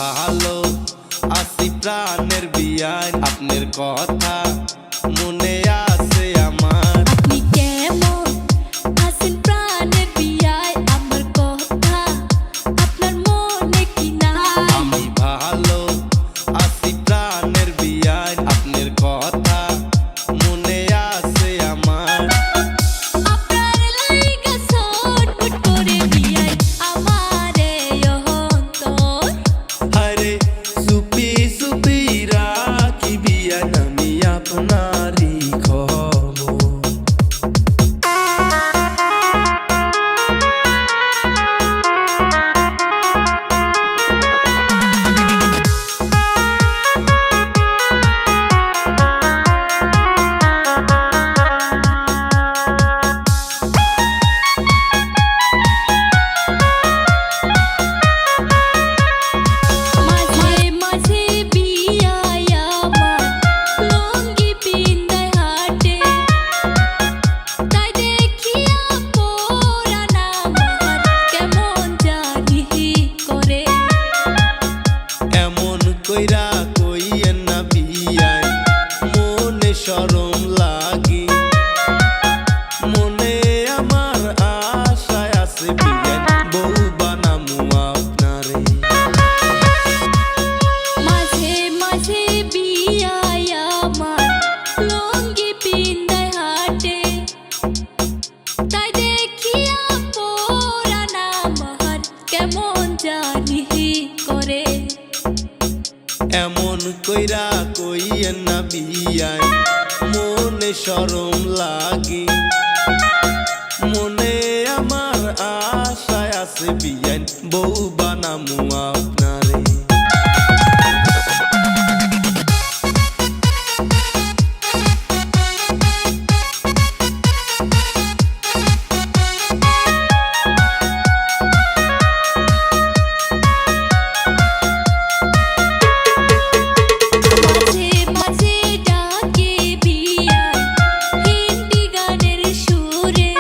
ভালো আছি প্রাণের বিয়ায়, আপনার কথা মনে আছে আমার। আপনি কেমন আছেন প্রাণের বিয়ায়, আমার কথা আপনার মনে কি নাই? আমি ভালো আছি প্রাণের বিয়ায়, আপনার কথা মনে আছে আমার। আপনার লাইগা ছটফট করে বিয়ায় আমারে অন্তর। আরে সুপি সুপি রাখি বিয়ায় আমি আপনারই খবর। মাঝে মাঝে বিয়ায় আমার লুঙ্গি পিন্দায় হাঁটে, তাই দেখিয়া পরাণ আমার কেমন জানি করে। এমন কইরা কইয়েন না বিয়ায়, মনে শরম লাগে। মনে আমার আশায় আছে বিয়ায়, বউ বানামু আপনারে। মাঝে মাঝে বিয়ায় আমার লুঙ্গি পিন্দায় হাঁটে, তাই দেখিয়া পরাণ আমার কেমন জানি করে। এমন কইরা কইয়েন না বিয়ায়, মনে শরম লাগে। মনে আমার আশায় আছে বিয়ায়, বউ বানামু আপনারে। মাঝে মাঝে ডাকে বিয়ায় হিন্দি গানের সুরে,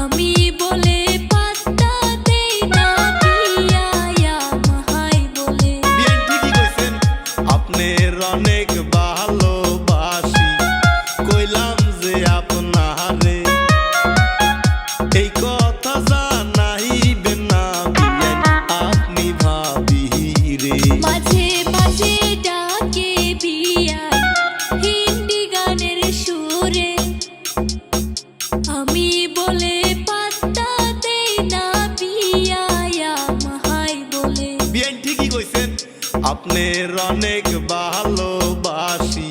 আমি বলে পাত্তা দেই না বিয়ায় আমায় বলে। বিয়ান ঠিকই কইছেন, আপনার অনেক ভালোবাসি, কইলাম যে আপনারে। এই কথা জানাইবেন না বিয়ান, আপনি ভাবি রে। মাঝে মাঝে ডাকে বিয়ায় হিন্দি গানের সুরে, আমি বলে পাত্তা দেই না বিয়ায় আমায় বলে। বিয়ান ঠিকই কইছেন, আপনার অনেক ভালোবাসি,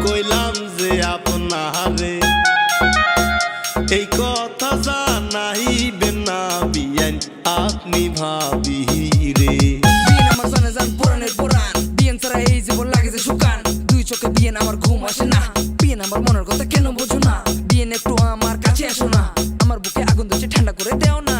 কইলাম যে আপনারে। এই কথা জানাইবেন না বিয়ান, আপনি ভাবি রে। বিয়েন আমার জানে জান পুরাণের পুরাণ, বিয়েন ছাড়া এই জীবন লাগে যে সুকান। দুই চোখে বিয়েন আমার ঘুম আসে না, বিয়েন আমার মনের কথা কেন বোঝো না? বিয়েন একটু আমার কাছে আসো না, আমার বুকে আগুন দিচ্ছে ঠান্ডা করে দেও না।